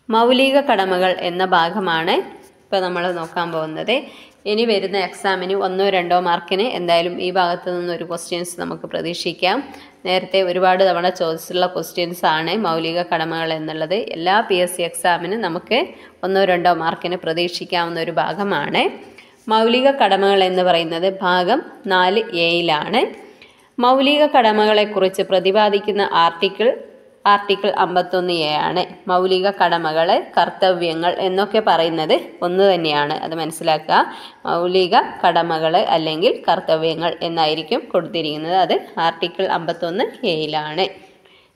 മൗലിക കടമകൾ എന്ന ഭാഗമാണ് ഇപ്പോൾ നമ്മൾ നോക്കാൻ പോകുന്നത്. ഇനി വരുന്ന എക്സാമിന് 1-2 മാർക്കിന് എന്തായാലും ഈ ഭാഗത്ത് നിന്നൊരു ക്വസ്റ്റ്യൻസ് നമുക്ക് പ്രതീക്ഷിക്കാം. നേരത്തെ ഒരുപാട് തവണ ചോദിച്ചിട്ടുള്ള ക്വസ്റ്റ്യൻസ് ആണ് മൗലിക കടമകൾ എന്നുള്ളത്. എല്ലാ PSC എക്സാമിനും നമുക്ക് 1-2 മാർക്കിന് പ്രതീക്ഷിക്കാവുന്ന ഒരു ഭാഗമാണ്. മൗലിക കടമകൾ എന്ന് പറയുന്നത് ഭാഗം 4A മൗലിക കടമകളെക്കുറിച്ച് പ്രതിപാദിക്കുന്ന ആർട്ടിക്കിൾ 51A ആണ്. മൗലിക കടമകൾ, കർത്തവ്യങ്ങൾ എന്നൊക്കെ പറയുന്നത് ഒന്ന് തന്നെയാണ്, അത് മനസ്സിലാക്കുക. മൗലിക കടമകൾ അല്ലെങ്കിൽ കർത്തവ്യങ്ങൾ എന്നായിരിക്കും കൊടുത്തിരിക്കുന്നത്. അത് ആർട്ടിക്കിൾ 51A.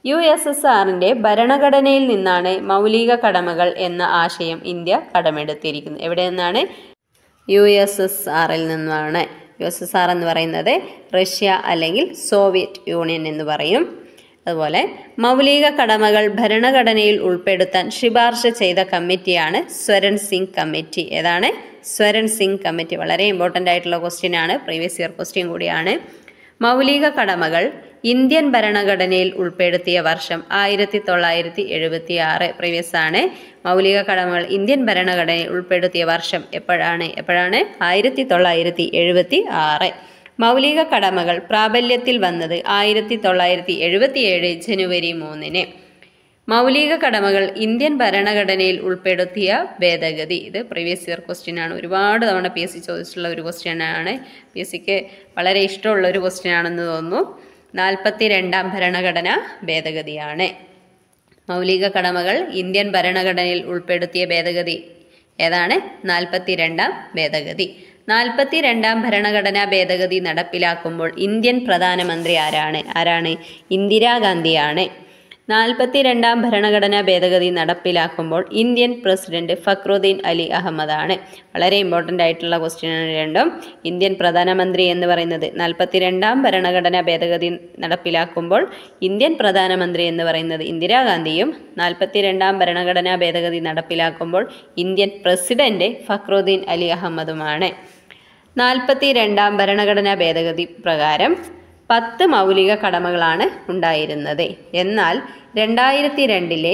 USSRന്റെ ഭരണഘടനയിൽ നിന്നാണ് മൗലിക കടമകൾ എന്ന ആശയം ഇന്ത്യ കടമെടുത്തിരിക്കുന്നത്. എവിടെ നിന്നാണ്? USSRൽ നിന്നാണ്. USSR എന്ന് പറയുന്നത് റഷ്യ അല്ലെങ്കിൽ സോവിയറ്റ് യൂണിയൻ എന്ന് പറയും. അതുപോലെ മൗലിക കടമകൾ ഭരണഘടനയിൽ ഉൾപ്പെടുത്താൻ ശുപാർശ ചെയ്ത കമ്മിറ്റിയാണ് സ്വരൺ സിംഗ് കമ്മിറ്റി. ഏതാണ്? സ്വരൺ സിംഗ് കമ്മിറ്റി. വളരെ ഇമ്പോർട്ടൻ്റ് ആയിട്ടുള്ള ക്വസ്റ്റ്യൻ ആണ്, പ്രീവിയസ് ഇയർ ക്വസ്റ്റ്യൻ കൂടിയാണ്. മൗലിക കടമകൾ ഇന്ത്യൻ ഭരണഘടനയിൽ ഉൾപ്പെടുത്തിയ വർഷം 1976. പ്രീവിയസ് ആണ്. മൗലിക കടമകൾ ഇന്ത്യൻ ഭരണഘടനയിൽ ഉൾപ്പെടുത്തിയ വർഷം എപ്പോഴാണ്? 1976. മൗലിക കടമകൾ പ്രാബല്യത്തിൽ വന്നത് 1977 ജനുവരി 3. മൗലിക കടമകൾ ഇന്ത്യൻ ഭരണഘടനയിൽ ഉൾപ്പെടുത്തിയ ഭേദഗതി. ഇത് പ്രീവിയസ് ഇയർ ക്വസ്റ്റ്യൻ ആണ്, ഒരുപാട് തവണ PSC ചോദിച്ചിട്ടുള്ള ഒരു ക്വസ്റ്റ്യൻ ആണ്. PSCക്ക് വളരെ ഇഷ്ടമുള്ള ഒരു ക്വസ്റ്റ്യൻ ആണെന്ന് തോന്നുന്നു. 42ാം ഭരണഘടന ഭേദഗതിയാണ്. മൗലിക കടമകൾ ഇന്ത്യൻ ഭരണഘടനയിൽ ഉൾപ്പെടുത്തിയ ഭേദഗതി ഏതാണ്? 42ാം ഭേദഗതി. 42ാം ഭരണഘടനാ ഭേദഗതി നടപ്പിലാക്കുമ്പോൾ ഇന്ത്യൻ പ്രധാനമന്ത്രി ആരാണ്? ഇന്ദിരാഗാന്ധിയാണ്. 42ാം ഭരണഘടനാ ഭേദഗതി നടപ്പിലാക്കുമ്പോൾ ഇന്ത്യൻ പ്രസിഡന്റ് ഫക്രുദ്ദീൻ അലി അഹമ്മദ് ആണ്. വളരെ ഇമ്പോർട്ടൻ്റ് ആയിട്ടുള്ള ക്വസ്റ്റ്യനാണ് രണ്ടും. ഇന്ത്യൻ പ്രധാനമന്ത്രി എന്ന് പറയുന്നത് 42ാം ഭരണഘടനാ ഭേദഗതി നടപ്പിലാക്കുമ്പോൾ ഇന്ത്യൻ പ്രധാനമന്ത്രി എന്ന് പറയുന്നത് ഇന്ദിരാഗാന്ധിയും 42ാം ഭരണഘടനാ ഭേദഗതി നടപ്പിലാക്കുമ്പോൾ ഇന്ത്യൻ പ്രസിഡന്റ് ഫക്രുദ്ദീൻ അലി അഹമ്മദുമാണ്. 42ാം ഭരണഘടനാ ഭേദഗതി പ്രകാരം 10 മൗലിക കടമകളാണ് ഉണ്ടായിരുന്നത്. എന്നാൽ 2002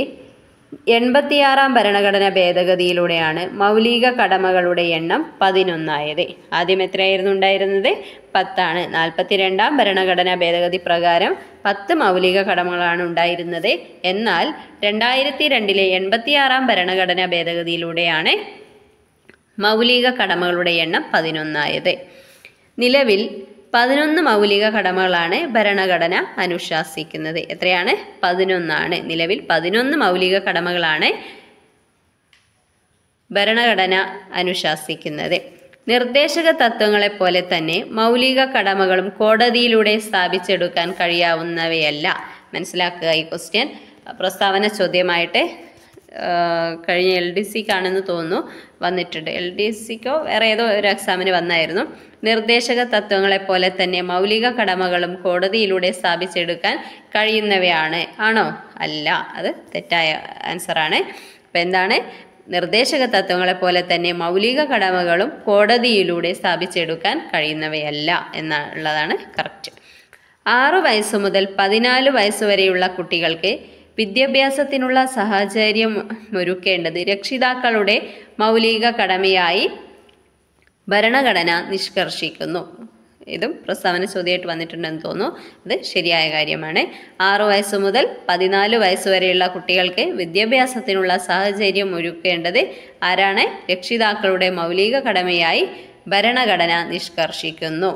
86ാം ഭരണഘടനാ ഭേദഗതിയിലൂടെയാണ് മൗലിക കടമകളുടെ എണ്ണം 11 ആദ്യം എത്രയായിരുന്നു ഉണ്ടായിരുന്നത്? 10 42ാം ഭരണഘടനാ ഭേദഗതി പ്രകാരം 10 മൗലിക കടമകളാണ് ഉണ്ടായിരുന്നത്. എന്നാൽ 2002 86ാം ഭരണഘടനാ ഭേദഗതിയിലൂടെയാണ് മൗലിക കടമകളുടെ എണ്ണം 11 നിലവിൽ 11 മൗലിക കടമകളാണ് ഭരണഘടന അനുശാസിക്കുന്നത്. എത്രയാണ്? 11. നിലവിൽ 11 മൗലിക കടമകളാണ് ഭരണഘടന അനുശാസിക്കുന്നത്. നിർദ്ദേശക തത്വങ്ങളെപ്പോലെ തന്നെ മൗലിക കടമകളും കോടതിയിലൂടെ സ്ഥാപിച്ചെടുക്കാൻ കഴിയാവുന്നവയല്ല. മനസ്സിലാക്കുക. ഈ ക്വസ്റ്റ്യൻ പ്രസ്താവന ചോദ്യമായിട്ട് കഴിഞ്ഞ LDCക്കാണെന്ന് തോന്നുന്നു വന്നിട്ടുണ്ട്. LDCക്കോ വേറെ ഏതോ ഒരു എക്സാമിന് വന്നായിരുന്നു. നിർദ്ദേശക തത്വങ്ങളെപ്പോലെ തന്നെ മൗലിക കടമകളും കോടതിയിലൂടെ സ്ഥാപിച്ചെടുക്കാൻ കഴിയുന്നവയാണ്. ആണോ? അല്ല, അത് തെറ്റായ ആൻസറാണ്. അപ്പം എന്താണ്? നിർദ്ദേശക തത്വങ്ങളെപ്പോലെ തന്നെ മൗലിക കടമകളും കോടതിയിലൂടെ സ്ഥാപിച്ചെടുക്കാൻ കഴിയുന്നവയല്ല എന്നുള്ളതാണ് കറക്റ്റ്. 6 വയസ്സ് മുതൽ 14 വയസ്സ് വരെയുള്ള കുട്ടികൾക്ക് വിദ്യാഭ്യാസത്തിനുള്ള സാഹചര്യം ഒരുക്കേണ്ടത് രക്ഷിതാക്കളുടെ മൗലിക കടമയായി ഭരണഘടന നിഷ്കർഷിക്കുന്നു. ഇതും പ്രസ്താവന ചോദ്യമായിട്ട് വന്നിട്ടുണ്ടെന്ന് തോന്നുന്നു. അത് ശരിയായ കാര്യമാണ്. 6 വയസ്സ് മുതൽ 14 വയസ്സ് വരെയുള്ള കുട്ടികൾക്ക് വിദ്യാഭ്യാസത്തിനുള്ള സാഹചര്യം ഒരുക്കേണ്ടത് ആരാണ്? രക്ഷിതാക്കളുടെ മൗലിക കടമയായി ഭരണഘടന നിഷ്കർഷിക്കുന്നു.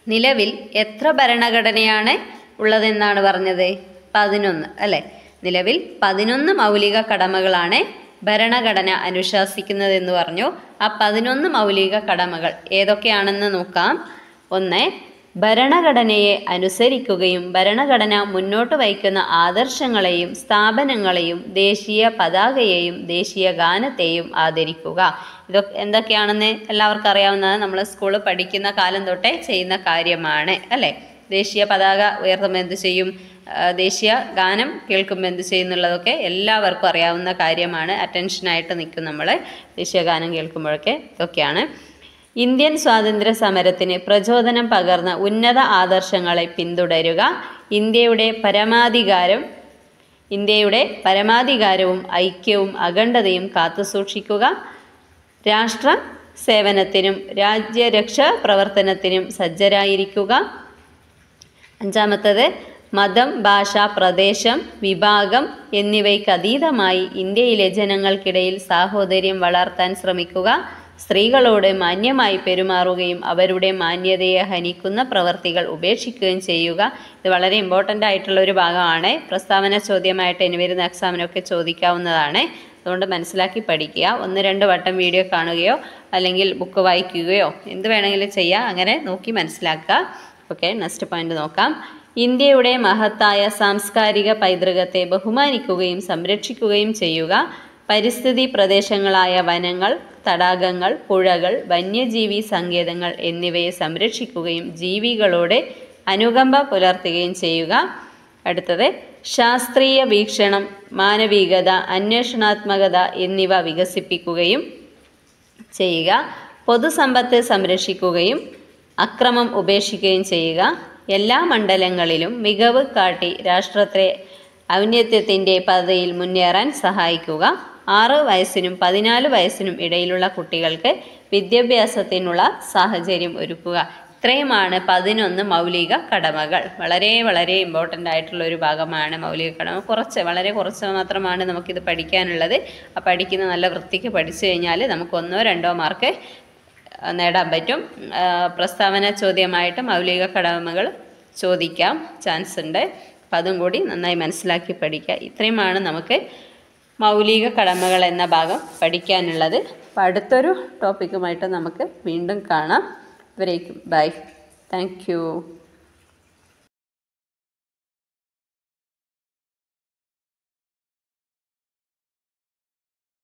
നിലവിൽ എത്ര ഭരണഘടനയാണ് ഉള്ളതെന്നാണ് പറഞ്ഞത്? 11 അല്ലേ? നിലവിൽ 11 മൗലിക കടമകളാണ് ഭരണഘടന അനുശാസിക്കുന്നതെന്ന് പറഞ്ഞു. ആ 11 മൗലിക കടമകൾ ഏതൊക്കെയാണെന്ന് നോക്കാം. 1. ഭരണഘടനയെ അനുസരിക്കുകയും ഭരണഘടന മുന്നോട്ട് വയ്ക്കുന്ന ആദർശങ്ങളെയും സ്ഥാപനങ്ങളെയും ദേശീയ പതാകയെയും ദേശീയ ഗാനത്തെയും ആദരിക്കുക. ഇതൊക്കെ എന്തൊക്കെയാണെന്ന് എല്ലാവർക്കും അറിയാവുന്നതാണ്. നമ്മൾ സ്കൂളിൽ പഠിക്കുന്ന കാലം തൊട്ടേ ചെയ്യുന്ന കാര്യമാണ് അല്ലേ? ദേശീയ പതാക ഉയർത്തുമ്പോൾ എന്ത് ചെയ്യും? ദേശീയ ഗാനം കേൾക്കുമ്പോൾ എന്ത് ചെയ്യുന്നുള്ളതൊക്കെ എല്ലാവർക്കും അറിയാവുന്ന കാര്യമാണ്. അറ്റൻഷനായിട്ട് നിൽക്കും നമ്മൾ ദേശീയ ഗാനം കേൾക്കുമ്പോഴൊക്കെ. ഇതൊക്കെയാണ്. ഇന്ത്യൻ സ്വാതന്ത്ര്യ സമരത്തിന് പ്രചോദനം പകർന്ന ഉന്നത ആദർശങ്ങളെ പിന്തുടരുക. ഇന്ത്യയുടെ പരമാധികാരം ഇന്ത്യയുടെ പരമാധികാരവും ഐക്യവും അഖണ്ഡതയും കാത്തുസൂക്ഷിക്കുക. രാഷ്ട്ര സേവനത്തിനും രാജ്യരക്ഷാ പ്രവർത്തനത്തിനും സജ്ജരായിരിക്കുക. അഞ്ചാമത്തത് മതം, ഭാഷ, പ്രദേശം, വിഭാഗം എന്നിവയ്ക്കതീതമായി ഇന്ത്യയിലെ ജനങ്ങൾക്കിടയിൽ സാഹോദര്യം വളർത്താൻ ശ്രമിക്കുക. സ്ത്രീകളോട് മാന്യമായി പെരുമാറുകയും അവരുടെ മാന്യതയെ ഹനിക്കുന്ന പ്രവർത്തികൾ ഉപേക്ഷിക്കുകയും ചെയ്യുക. ഇത് വളരെ ഇമ്പോർട്ടൻ്റ് ആയിട്ടുള്ള ഒരു ഭാഗമാണ്. പ്രസ്താവന ചോദ്യമായിട്ട് ഇനി വരുന്ന എക്സാമിനൊക്കെ ചോദിക്കാവുന്നതാണ്. അതുകൊണ്ട് മനസ്സിലാക്കി പഠിക്കുക. 1-2 വട്ടം വീഡിയോ കാണുകയോ അല്ലെങ്കിൽ ബുക്ക് വായിക്കുകയോ എന്ത് വേണമെങ്കിലും ചെയ്യുക. അങ്ങനെ നോക്കി മനസ്സിലാക്കുക. ഓക്കെ, നെക്സ്റ്റ് പോയിന്റ് നോക്കാം. ഇന്ത്യയുടെ മഹത്തായ സാംസ്കാരിക പൈതൃകത്തെ ബഹുമാനിക്കുകയും സംരക്ഷിക്കുകയും ചെയ്യുക. പരിസ്ഥിതി പ്രദേശങ്ങളായ വനങ്ങൾ, തടാകങ്ങൾ, പുഴകൾ, വന്യജീവി സങ്കേതങ്ങൾ എന്നിവയെ സംരക്ഷിക്കുകയും ജീവികളോട് അനുകമ്പ പുലർത്തുകയും ചെയ്യുക. അടുത്തത് ശാസ്ത്രീയ വീക്ഷണം, മാനവികത, അന്വേഷണാത്മകത എന്നിവ വികസിപ്പിക്കുകയും ചെയ്യുക. പൊതുസമ്പത്ത് സംരക്ഷിക്കുകയും അക്രമം ഉപേക്ഷിക്കുകയും ചെയ്യുക. എല്ലാ മണ്ഡലങ്ങളിലും മികവ് കാട്ടി രാഷ്ട്രത്തെ ഔന്നത്യത്തിൻ്റെ പാതയിൽ മുന്നേറാൻ സഹായിക്കുക. 6 വയസ്സിനും 14 വയസ്സിനും ഇടയിലുള്ള കുട്ടികൾക്ക് വിദ്യാഭ്യാസത്തിനുള്ള സാഹചര്യം ഒരുക്കുക. ഇത്രയുമാണ് 11 മൗലിക കടമകൾ. വളരെ വളരെ ഇമ്പോർട്ടൻ്റ് ആയിട്ടുള്ള ഒരു ഭാഗമാണ് മൗലിക കടമ. വളരെ കുറച്ച് മാത്രമാണ് നമുക്കിത് പഠിക്കാനുള്ളത്. ആ പഠിക്കുന്ന നല്ല വൃത്തിക്ക് പഠിച്ചു കഴിഞ്ഞാൽ നമുക്ക് 1-2 മാർക്ക് നേടാൻ പറ്റും. പ്രസ്താവന ചോദ്യമായിട്ട് മൗലിക കടമകൾ ചോദിക്കാം, ചാൻസ് ഉണ്ട്. അപ്പം അതും കൂടി നന്നായി മനസ്സിലാക്കി പഠിക്കുക. ഇത്രയുമാണ് നമുക്ക് മൗലിക കടമകൾ എന്ന ഭാഗം പഠിക്കാനുള്ളത്. അപ്പം അടുത്തൊരു ടോപ്പിക്കുമായിട്ട് നമുക്ക് വീണ്ടും കാണാം. ഇവരേക്കും ബൈ. Thank you.